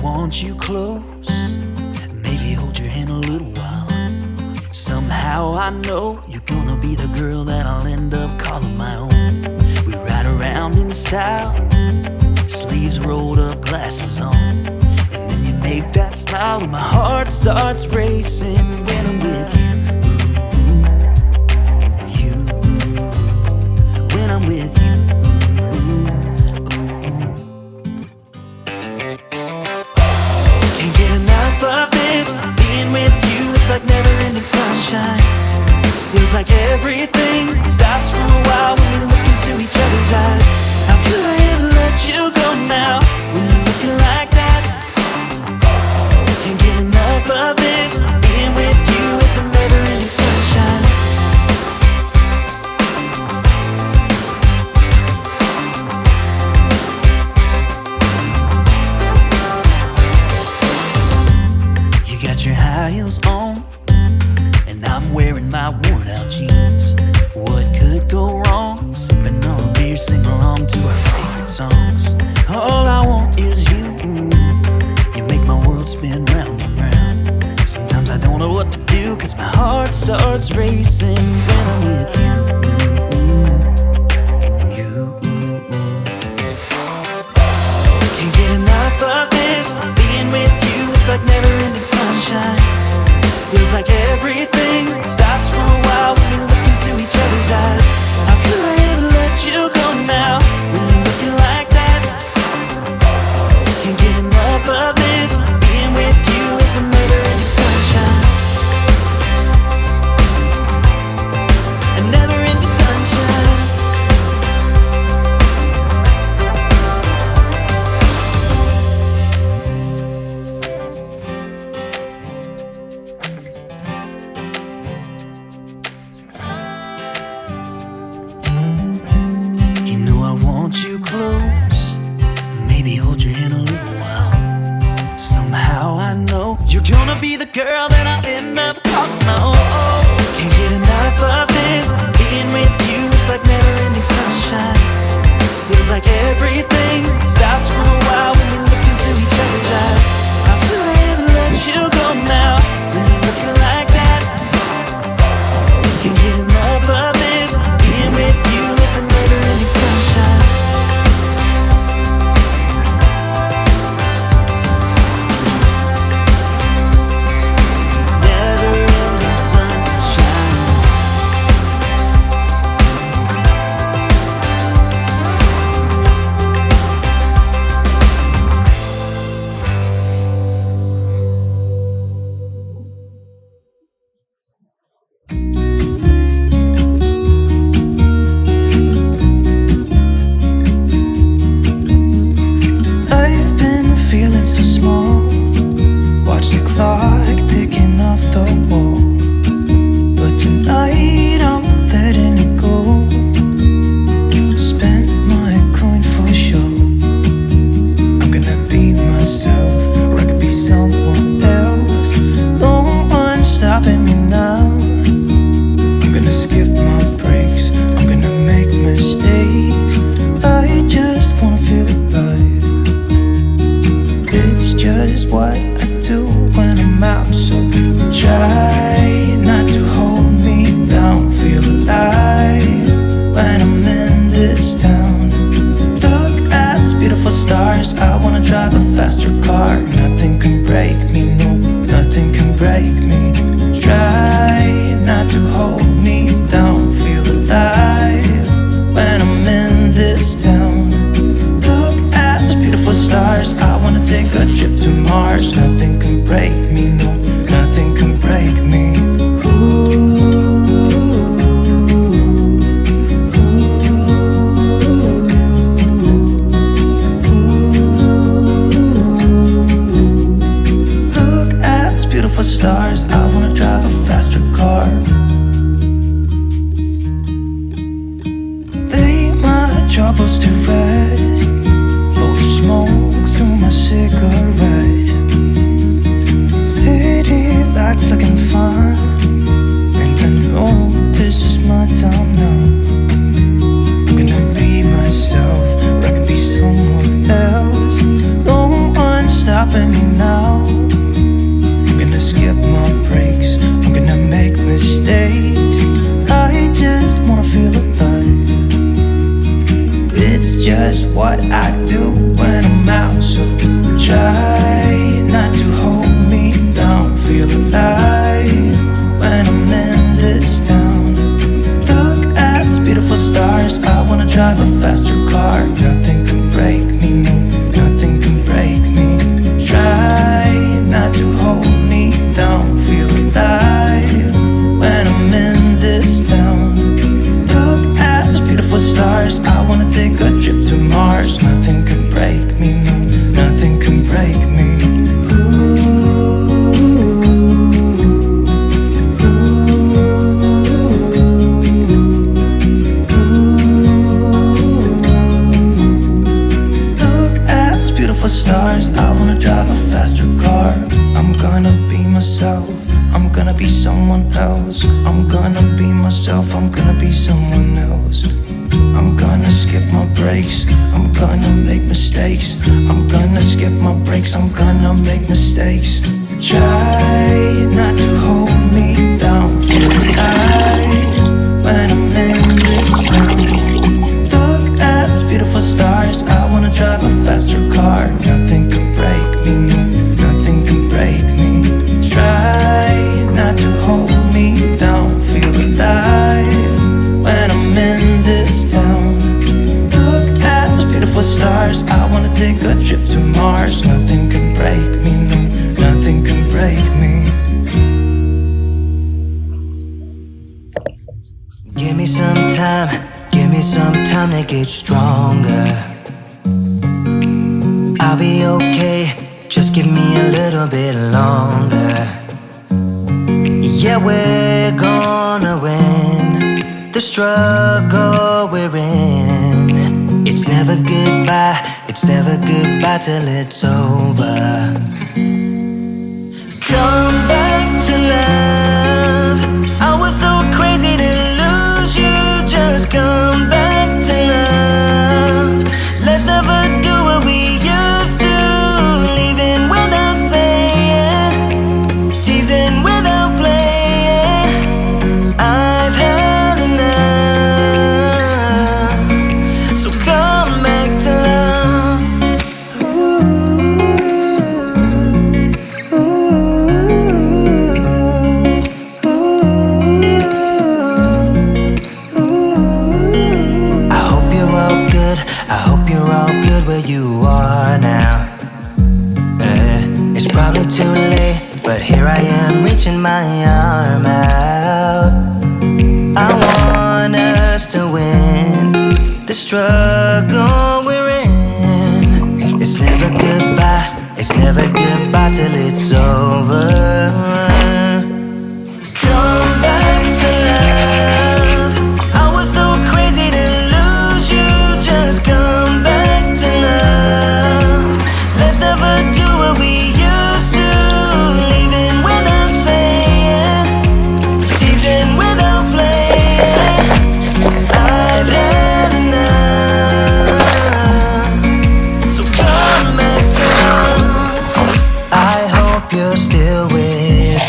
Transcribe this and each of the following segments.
Want you close, maybe hold your hand a little while. Somehow I know you're gonna be the girl that I'll end up calling my own. We ride around in style, sleeves rolled up, glasses on, and then you make that smile and my heart starts racing when I'm with you. When I'm with you. Being with you is like never-ending sunshine. Feels like everything stops for a while when we look into each other's eyes. How could I ever let you go now when you're looking like that? Can't get enough of this. Being with you is a never-ending sunshine. Your high heels on, and I'm wearing my worn out jeans. What could go wrong? Sipping on a beer, sing along to our favorite songs. All I want is you. You make my world spin round and round. Sometimes I don't know what to do, cause my heart starts racing when I'm with you. Can't get enough of this. Being with you is like never-ending sunshine. Feels like everything stops for a while when we look into each other's eyes. How could I ever let you go now when you're looking like that? Can't get enough of this. Being with you is a never-ending sunshine. A never-ending sunshine. Want you close, maybe hold your hand a little while. Somehow I know you're gonna be the girl that I'll end up calling my own. Can't get enough of this. Being with you is like never-ending sunshine. Feels like everything stops for a while when we look into each other's eyes. How could I ever let you go now when you're looking like that? Can't get enough of this. Being with you is a never-ending sunshine. just what I do when I'm out. So try not to hold me down. Feel alive when I'm in this town. Look at these beautiful stars. I wanna drive a faster car. Nothing can break me, no, nothing can break me. Try not to hold me down. Feel alive when I'm in this town. Look at these beautiful stars. I wanna take a trip to Mars. Nothing can break me, no, nothing can break me. Stars, I wanna drive a faster car. I'm gonna be myself, I'm gonna be someone else. I'm gonna be myself, I'm gonna be someone else. I'm gonna skip my breaks, I'm gonna make mistakes. I'm gonna skip my breaks, I'm gonna make mistakes. Try not to hold me down. Feel alive when I'm in this town. Look at these beautiful stars. I wanna drive a faster car. Nothing can break me, no, nothing can break me. Try not to hold me down. Feel alive when I'm in this town. Look at these beautiful stars. I wanna take a trip to Mars. Nothing can break me, no, nothing can break me. Give me some time, give me some time to get stronger. I'll be okay, just give me a little bit longer. Yeah, we're gonna win the struggle we're in. It's never goodbye, it's never goodbye till it's over. Come back to love. I was so crazy to lose you. Just come back to love. Let's never do what we used to. Leaving without saying, teasing without playing. I've had enough. So come back to love. I hope you're all good where you are now. It's probably too late, but here I am reaching my arm out. I want us to win the struggle we're in. It's never goodbye, it's never goodbye till it's over. Come back to love. I was so crazy to lose you. Just come back to love. Let's never do what we used to. Leaving without saying, teasing without playing. I've had enough. So come back to love. I hope you're still with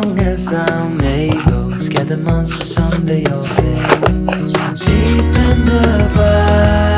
long as I'm able, scare the monsters under your bed. Deep in the bite.